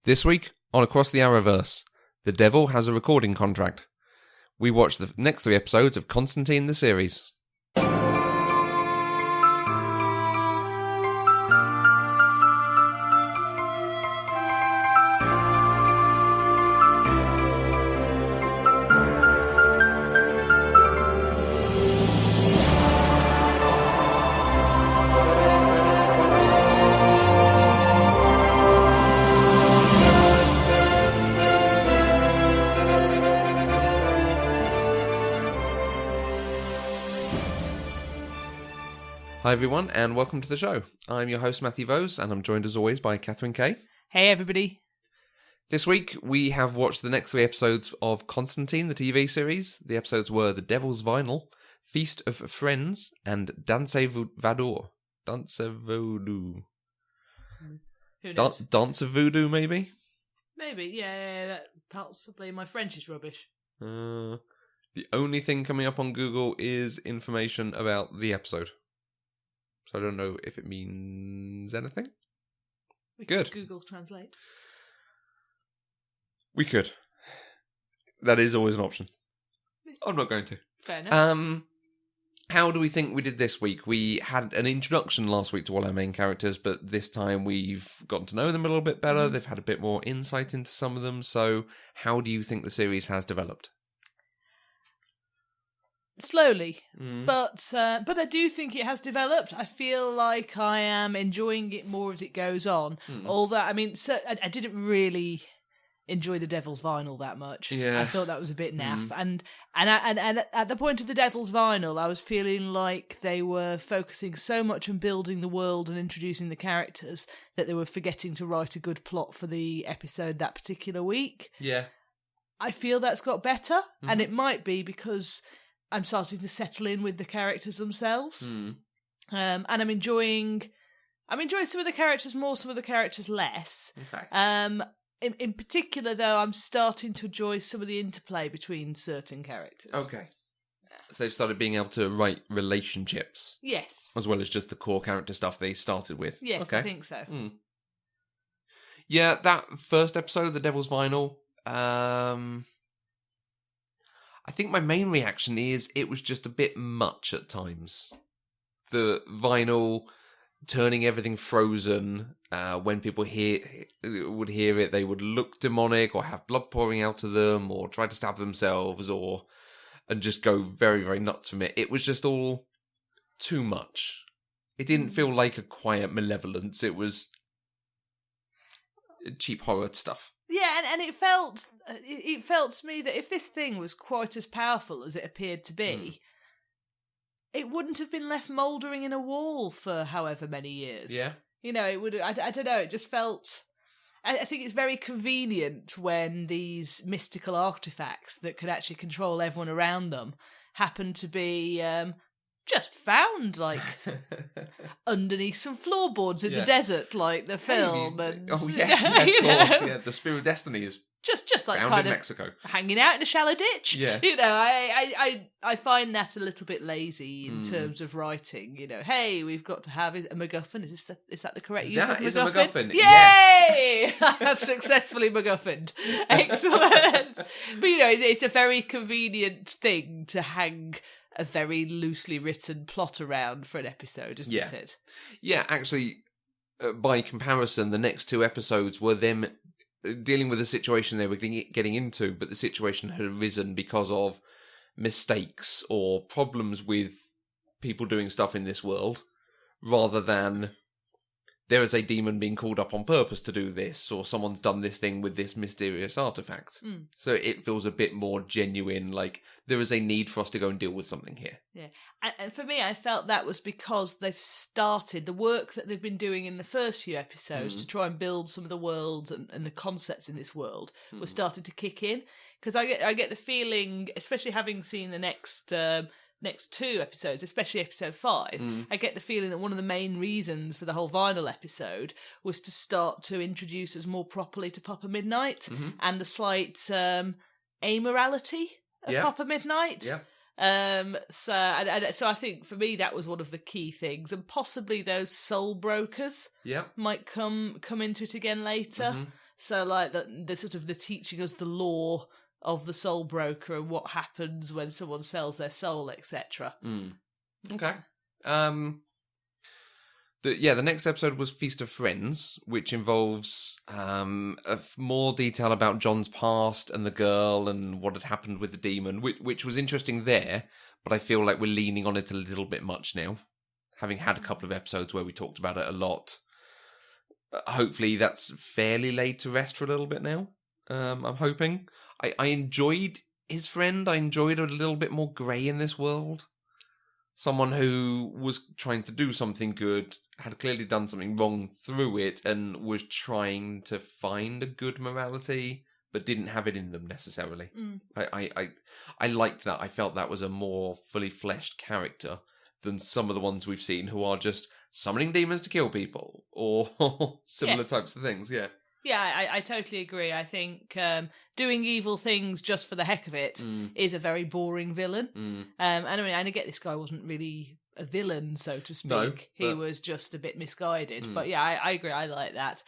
This week on Across the Arrowverse, the devil has a recording contract. We watch the next 3 episodes of Constantine the series. Hi everyone, and welcome to the show. I'm your host Matthew Vose, and I'm joined as always by Catherine Kay. Hey everybody. This week we have watched the next 3 episodes of Constantine, the TV series. The episodes were The Devil's Vinyl, Feast of Friends, and Danse Vaudou. Dance of Voodoo. Who knows? Dance of Voodoo, maybe? Maybe, yeah, that possibly. My French is rubbish. The only thing coming up on Google is information about the episode. So I don't know if it means anything. We Good. could Google Translate. We could. That is always an option. I'm not going to. Fair enough. How do we think we did this week? We had an introduction last week to all our main characters, but this time we've gotten to know them a little bit better. They've had a bit more insight into some of them. So how do you think the series has developed? Slowly, but I do think it has developed. I feel like I am enjoying it more as it goes on. Although, I mean, I didn't really enjoy The Devil's Vinyl that much. Yeah. I thought that was a bit naff. And at the point of The Devil's Vinyl, I was feeling like they were focusing so much on building the world and introducing the characters that they were forgetting to write a good plot for the episode that particular week. Yeah. I feel that's got better, and it might be because I'm starting to settle in with the characters themselves. And I'm enjoying some of the characters more, some of the characters less. Okay. In particular, though, I'm starting to enjoy some of the interplay between certain characters. Okay. So they've started being able to write relationships. Yes. As well as just the core character stuff they started with. Yes, okay. I think so. Yeah, that first episode of The Devil's Vinyl, I think my main reaction is it was just a bit much at times. The vinyl turning everything frozen. When people would hear it, they would look demonic or have blood pouring out of them or try to stab themselves and just go very, very nuts from it. It was just all too much. It didn't feel like a quiet malevolence. It was cheap horror stuff. Yeah, and it felt to me that if this thing was quite as powerful as it appeared to be, it wouldn't have been left mouldering in a wall for however many years. Yeah. You know, it would. I don't know. It just felt. I think it's very convenient when these mystical artifacts that could actually control everyone around them happen to be just found, like, underneath some floorboards in the desert, like the film. And, oh, yes, yeah, of course. Yeah, the Spear of Destiny is just like found kind in of Mexico. Hanging out in a shallow ditch. Yeah. You know, I find that a little bit lazy in terms of writing. You know, hey, we've got to have a MacGuffin. Is that the correct use of MacGuffin? That is a MacGuffin. Yay! Yes. I have successfully MacGuffined. Excellent. But, you know, it's a very convenient thing to hang a very loosely written plot around for an episode, isn't it? Yeah, actually, by comparison, the next 2 episodes were them dealing with the situation they were getting into, but the situation had arisen because of mistakes or problems with people doing stuff in this world, rather than there is a demon being called up on purpose to do this, or someone's done this thing with this mysterious artifact. So it feels a bit more genuine, like there is a need for us to go and deal with something here. Yeah, and for me, I felt that was because they've started the work that they've been doing in the first few episodes to try and build some of the worlds and the concepts in this world was starting to kick in. Because I get the feeling, especially having seen the next 2 episodes, especially episode 5, I get the feeling that one of the main reasons for the whole vinyl episode was to start to introduce us more properly to Papa Midnight and a slight amorality of Papa Midnight. Yeah. So I think for me that was one of the key things, and possibly those soul brokers might come into it again later. So like the sort of the teaching us the law of the soul broker and what happens when someone sells their soul, etc. Okay. The next episode was Feast of Friends, which involves more detail about John's past and the girl and what had happened with the demon, which was interesting there, but I feel like we're leaning on it a little bit much now, having had a couple of episodes where we talked about it a lot. Hopefully that's fairly laid to rest for a little bit now. I'm hoping. I enjoyed his friend. I enjoyed a little bit more grey in this world. Someone who was trying to do something good, had clearly done something wrong through it, and was trying to find a good morality, but didn't have it in them necessarily. I liked that. I felt that was a more fully fleshed character than some of the ones we've seen who are just summoning demons to kill people, or similar types of things, yeah. Yeah, I totally agree. I think doing evil things just for the heck of it is a very boring villain. And I mean, I get this guy wasn't really a villain, so to speak. No, he was just a bit misguided. But yeah, I agree. I like that.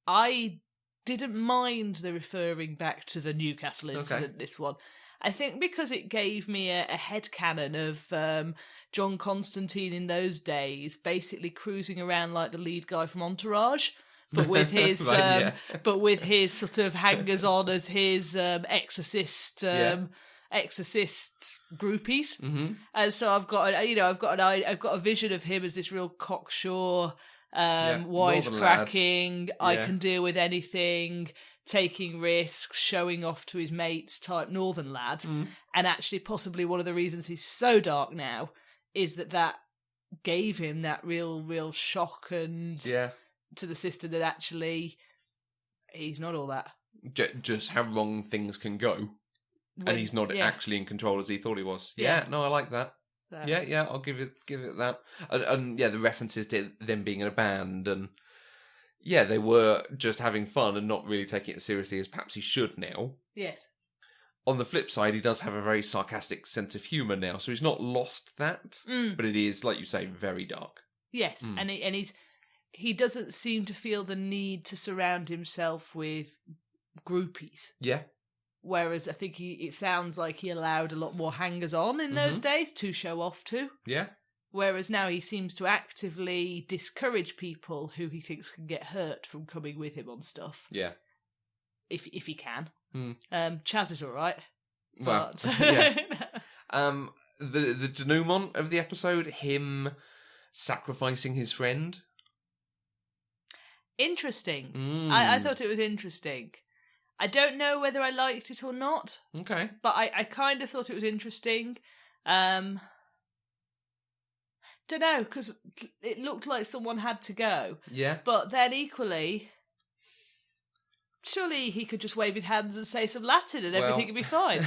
I didn't mind the referring back to the Newcastle incident, this one. I think because it gave me a headcanon of John Constantine in those days basically cruising around like the lead guy from Entourage. But with his, but with his sort of hangers on as his exorcist groupies, and so I've got a vision of him as this real cocksure, wisecracking. I can deal with anything, taking risks, showing off to his mates type northern lad, and actually possibly one of the reasons he's so dark now is that gave him that real shock and to the system that actually he's not all that. Just how wrong things can go. And he's not actually in control as he thought he was. Yeah, no, I like that. So. Yeah, I'll give it that. And the references to them being in a band, and they were just having fun and not really taking it seriously as perhaps he should now. Yes. On the flip side, he does have a very sarcastic sense of humour now, so he's not lost that, but it is, like you say, very dark. Yes, and he doesn't seem to feel the need to surround himself with groupies. Yeah. Whereas I think it sounds like he allowed a lot more hangers-on in those days to show off to. Yeah. Whereas now he seems to actively discourage people who he thinks can get hurt from coming with him on stuff. Yeah. If he can. Chaz is all right. Well, yeah. The denouement of the episode, him sacrificing his friend. Interesting. I thought it was interesting. I don't know whether I liked it or not. Okay. But I kind of thought it was interesting. Don't know, because it looked like someone had to go. Yeah. But then equally, surely he could just wave his hands and say some Latin and everything would be fine.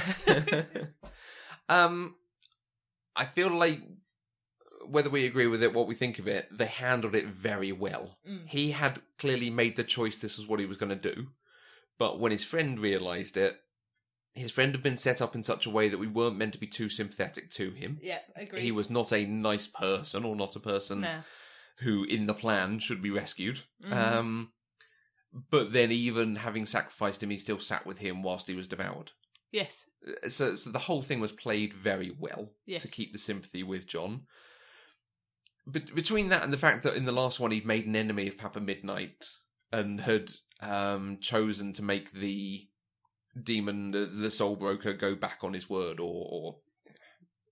I feel like, whether we agree with it, what we think of it, they handled it very well. He had clearly made the choice this was what he was going to do. But when his friend realised it, his friend had been set up in such a way that we weren't meant to be too sympathetic to him. Yeah, agree. He was not a nice person, or not a person who, in the plan, should be rescued. But then even having sacrificed him, he still sat with him whilst he was devoured. Yes. So the whole thing was played very well to keep the sympathy with John. But between that and the fact that in the last one he'd made an enemy of Papa Midnight and had chosen to make the demon, the soul broker, go back on his word or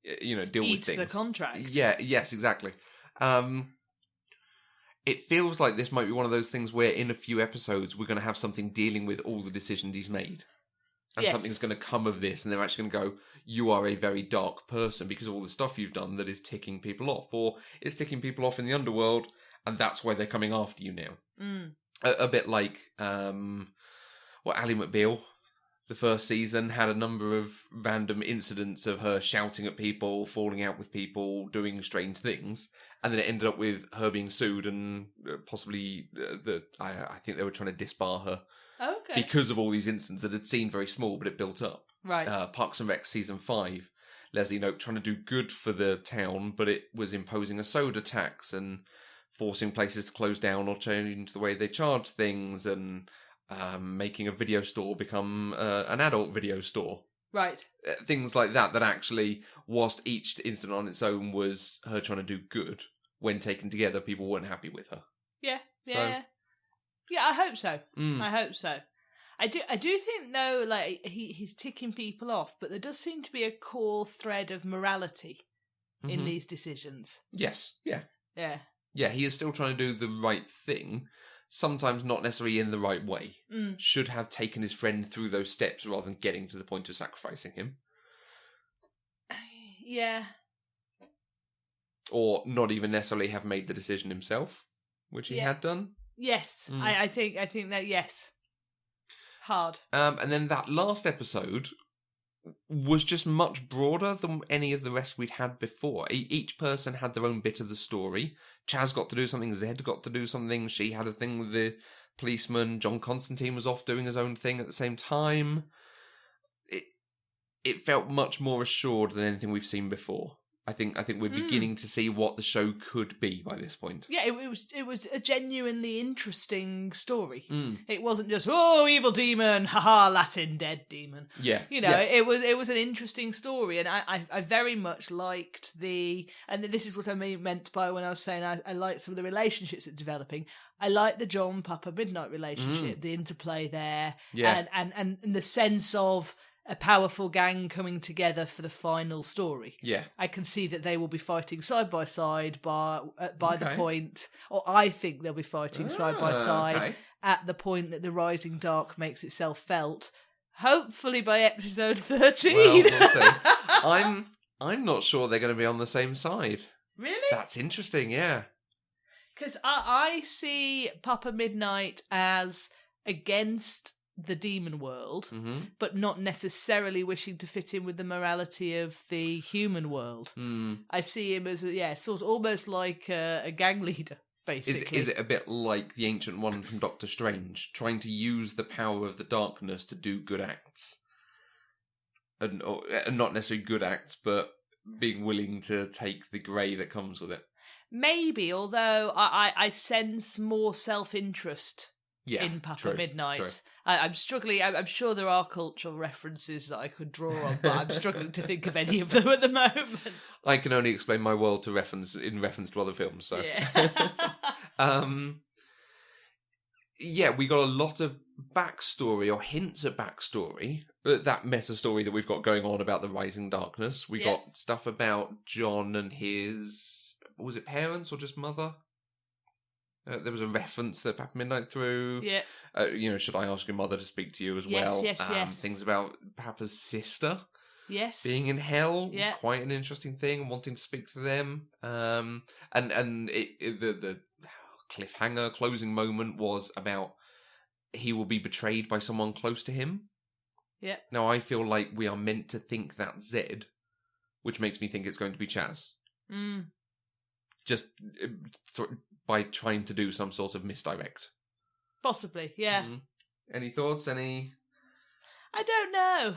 deal with things. Eat the contract. Yeah, yes, exactly. It feels like this might be one of those things where in a few episodes we're going to have something dealing with all the decisions he's made. And something's going to come of this, and they're actually going to go, you are a very dark person because of all the stuff you've done that is ticking people off. Or it's ticking people off in the underworld, and that's why they're coming after you now. A bit like Ally McBeal, the first season, had a number of random incidents of her shouting at people, falling out with people, doing strange things. And then it ended up with her being sued and possibly, I think they were trying to disbar her. Okay. Because of all these incidents that had seemed very small, but it built up. Right. Parks and Rec season 5, Leslie Knope trying to do good for the town, but it was imposing a soda tax and forcing places to close down or change the way they charge things, and making a video store become an adult video store. Right. Things like that actually, whilst each incident on its own was her trying to do good, when taken together, people weren't happy with her. Yeah. Yeah, I hope so. I hope so. I do think, though, like, he's ticking people off, but there does seem to be a core thread of morality in these decisions. Yes, yeah. Yeah. Yeah, he is still trying to do the right thing, sometimes not necessarily in the right way. Should have taken his friend through those steps rather than getting to the point of sacrificing him. Yeah. Or not even necessarily have made the decision himself, which he had done. Yes, I think that, yes. Hard. And then that last episode was just much broader than any of the rest we'd had before. Each person had their own bit of the story. Chaz got to do something, Zed got to do something, she had a thing with the policeman, John Constantine was off doing his own thing at the same time. It felt much more assured than anything we've seen before. I think we're beginning to see what the show could be by this point. Yeah, it was a genuinely interesting story. It wasn't just, oh, evil demon, haha, Latin dead demon. Yeah, it was an interesting story, and I very much liked and this is what I meant by when I was saying I liked some of the relationships that are developing. I like the John Papa Midnight relationship, the interplay there, and the sense of a powerful gang coming together for the final story. Yeah. I can see that they will be fighting side by side by the point, or I think they'll be fighting side by side at the point that the rising dark makes itself felt. Hopefully by episode 13. Well, we'll see. I'm not sure they're going to be on the same side. Really? That's interesting, yeah. Because I see Papa Midnight as against the demon world, but not necessarily wishing to fit in with the morality of the human world. I see him as sort of almost like a gang leader, basically. Is it a bit like the Ancient One from Doctor Strange, trying to use the power of the darkness to do good acts? And not necessarily good acts, but being willing to take the grey that comes with it. Maybe, although I sense more self-interest in Papa Midnight. True. I'm struggling. I'm sure there are cultural references that I could draw on, but I'm struggling to think of any of them at the moment. I can only explain my world in reference to other films. So, we got a lot of backstory or hints at backstory. That meta story that we've got going on about the rising darkness. We got stuff about John and his, was it parents or just mother? There was a reference that Papa Midnight threw. Yeah. Should I ask your mother to speak to you as well? Yes. Things about Papa's sister. Yes. Being in hell. Yeah. Quite an interesting thing, wanting to speak to them. And the cliffhanger closing moment was about he will be betrayed by someone close to him. Yeah. Now, I feel like we are meant to think that's Zed, which makes me think it's going to be Chaz. Just by trying to do some sort of misdirect. Possibly, yeah. Any thoughts? I don't know.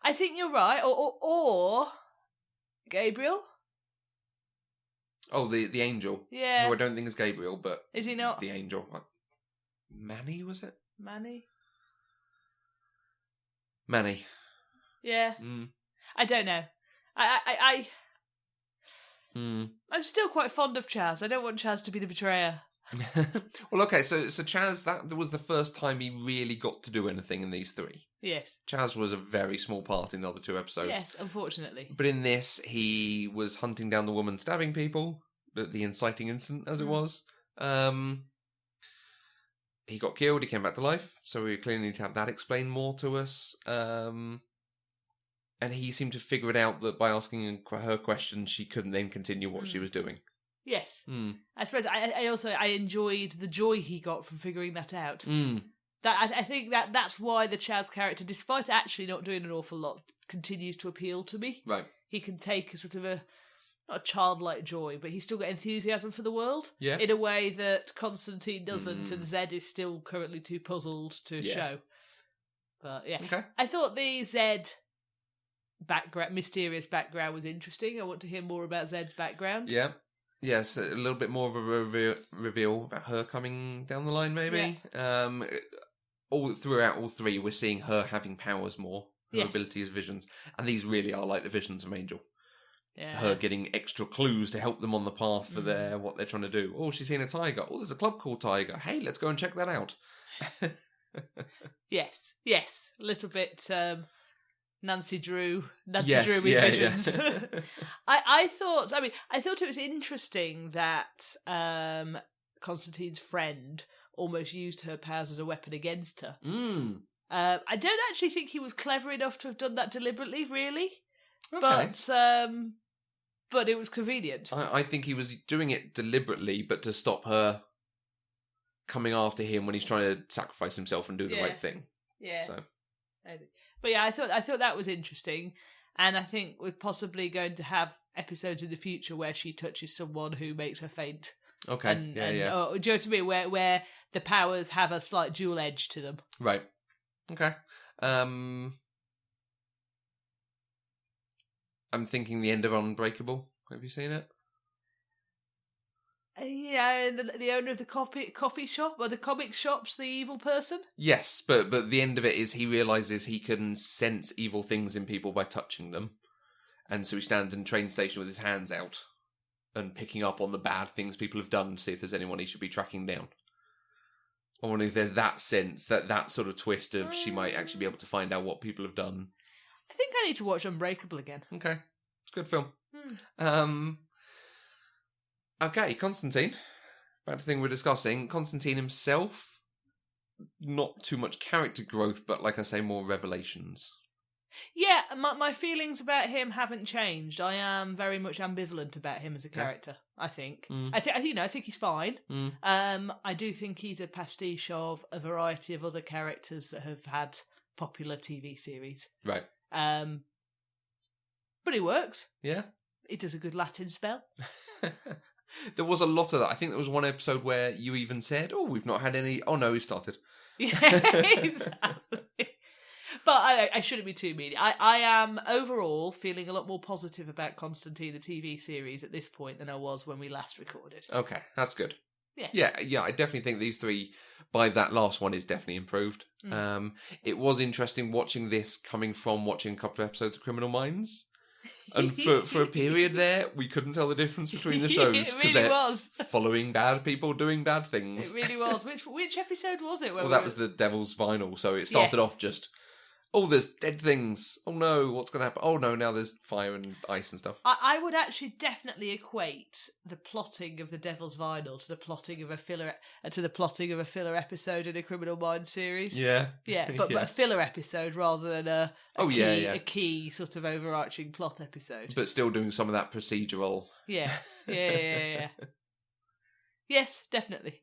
I think you're right. Or Gabriel. Oh, the angel. Yeah. No, I don't think it's Gabriel, but... Is he not? The angel. Manny, was it? Manny? Yeah. I don't know. I'm still quite fond of Chaz. I don't want Chaz to be the betrayer. Well, okay, so Chaz, that was the first time he really got to do anything in these three. Yes. Chaz was a very small part in the other two episodes. Yes, unfortunately. But in this, he was hunting down the woman stabbing people, the inciting incident, as it was. He got killed, he came back to life, so we clearly need to have that explained more to us. And he seemed to figure it out that by asking her questions, she couldn't then continue what she was doing. Yes. I suppose I enjoyed the joy he got from figuring that out. That I think that's why the Chaz character, despite actually not doing an awful lot, continues to appeal to me. Right. He can take a sort of not a childlike joy, but he's still got enthusiasm for the world. Yeah. In a way that Constantine doesn't, and Zed is still currently too puzzled to show. But yeah. Okay. I thought the Zed mysterious background was interesting. I want to hear more about Zed's background. Yeah. Yes, a little bit more of a reveal about her coming down the line, maybe. All throughout all three, we're seeing her having powers more. Her ability as visions. And these really are like the visions of Angel. Yeah. Her getting extra clues to help them on the path for what they're trying to do. Oh, she's seen a tiger. Oh, there's a club called Tiger. Hey, let's go and check that out. Yes. A little bit Nancy Drew with visions. Yeah. I thought it was interesting that Constantine's friend almost used her powers as a weapon against her. I don't actually think he was clever enough to have done that deliberately, really. Okay. But it was convenient. I think he was doing it deliberately, but to stop her coming after him when he's trying to sacrifice himself and do the right thing. Yeah. So. But yeah, I thought that was interesting, and I think we're possibly going to have episodes in the future where she touches someone who makes her faint. Okay. Do you know what I mean? Where the powers have a slight dual edge to them. Right. Okay. I'm thinking the end of Unbreakable. Have you seen it? Yeah, the owner of the coffee shop, or the comic shop's the evil person? Yes, but the end of it is he realises he can sense evil things in people by touching them. And so he stands in a train station with his hands out and picking up on the bad things people have done to see if there's anyone he should be tracking down. I wonder if there's that sense, that sort of twist of she might actually be able to find out what people have done. I think I need to watch Unbreakable again. Okay. It's a good film. Okay, Constantine. Back to the thing we're discussing. Constantine himself, not too much character growth, but like I say, more revelations. Yeah, my feelings about him haven't changed. I am very much ambivalent about him as a character. I think. I think he's fine. I do think he's a pastiche of a variety of other characters that have had popular TV series. Right. But he works. Yeah. He does a good Latin spell. There was a lot of that. I think there was one episode where you even said, "Oh, we've not had any." Oh no, he started. Yeah, exactly. But I shouldn't be too mean. I am overall feeling a lot more positive about Constantine, the TV series, at this point than I was when we last recorded. Okay, that's good. Yeah. Yeah. I definitely think these three, by that last one, is definitely improved. It was interesting watching this coming from watching a couple of episodes of Criminal Minds. And for a period there, we couldn't tell the difference between the shows. It really was. Following bad people doing bad things. It really was. Which episode was it? Well, that was the Devil's Vinyl. So it started off just, oh, there's dead things. Oh no, what's going to happen? Oh no, now there's fire and ice and stuff. I would actually definitely equate the plotting of the Devil's Vinyl to the plotting of a filler episode in a Criminal Minds series. Yeah, but a filler episode rather than a key sort of overarching plot episode. But still doing some of that procedural. Yeah. Yes, definitely.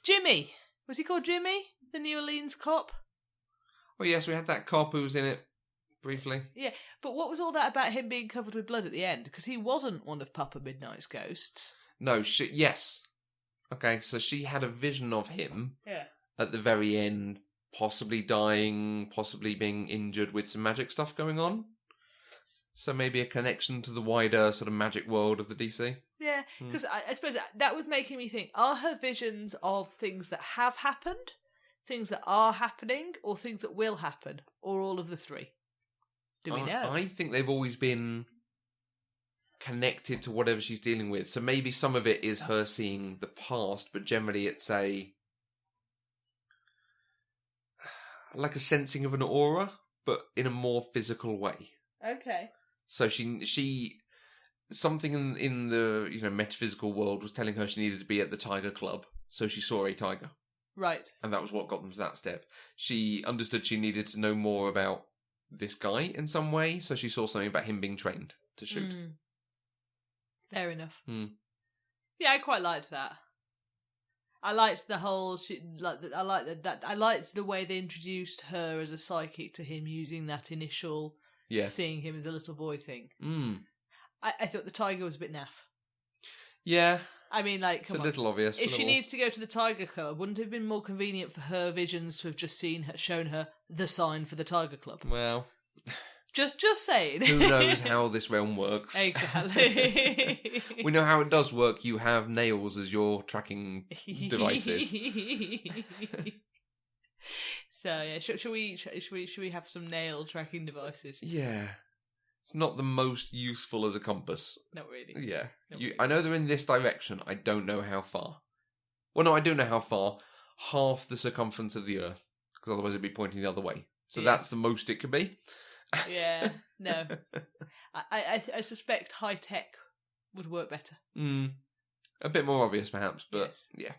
Jimmy, was he called Jimmy, the New Orleans cop? Oh yes, we had that cop who was in it briefly. Yeah, but what was all that about him being covered with blood at the end? Because he wasn't one of Papa Midnight's ghosts. No, yes. Okay, so she had a vision of him at the very end, possibly dying, possibly being injured with some magic stuff going on. So maybe a connection to the wider sort of magic world of the DC. Yeah, because I suppose that was making me think, are her visions of things that have happened, things that are happening, or things that will happen, or all of the three? Do we know? I think they've always been connected to whatever she's dealing with. So maybe some of it is her seeing the past, but generally it's like a sensing of an aura, but in a more physical way. Okay. So she something in the metaphysical world was telling her she needed to be at the Tiger Club, so she saw a tiger. Right. And that was what got them to that step. She understood she needed to know more about this guy in some way, so she saw something about him being trained to shoot. Fair enough. Yeah, I quite liked that. I liked the whole. I liked the way they introduced her as a psychic to him, using that initial seeing him as a little boy thing. I thought the tiger was a bit naff. Yeah. I mean, like, it's a little obvious. If she needs to go to the Tiger Club, wouldn't it have been more convenient for her visions to have just shown her the sign for the Tiger Club? Well, Just saying. Who knows how this realm works? Exactly. We know how it does work. You have nails as your tracking devices. So yeah, should we have some nail tracking devices? Yeah. It's not the most useful as a compass. Not really. Yeah. Not really. I know they're in this direction. I don't know how far. Well, no, I do know how far. Half the circumference of the Earth. Because otherwise it'd be pointing the other way. So that's the most it could be. Yeah. No. I suspect high tech would work better. A bit more obvious, perhaps, but yes. yeah.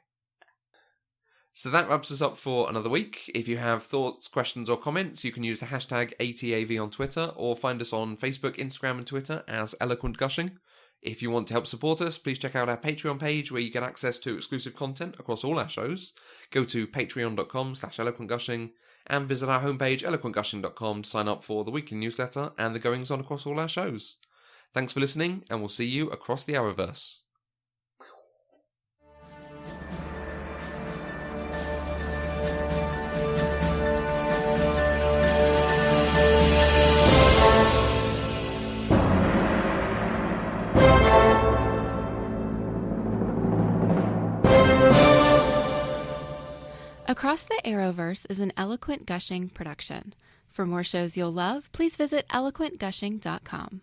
So that wraps us up for another week. If you have thoughts, questions, or comments, you can use the hashtag ATAV on Twitter or find us on Facebook, Instagram, and Twitter as Eloquent Gushing. If you want to help support us, please check out our Patreon page where you get access to exclusive content across all our shows. Go to patreon.com/eloquentgushing and visit our homepage, eloquentgushing.com, to sign up for the weekly newsletter and the goings-on across all our shows. Thanks for listening, and we'll see you across the Arrowverse. Across the Arrowverse is an Eloquent Gushing production. For more shows you'll love, please visit eloquentgushing.com.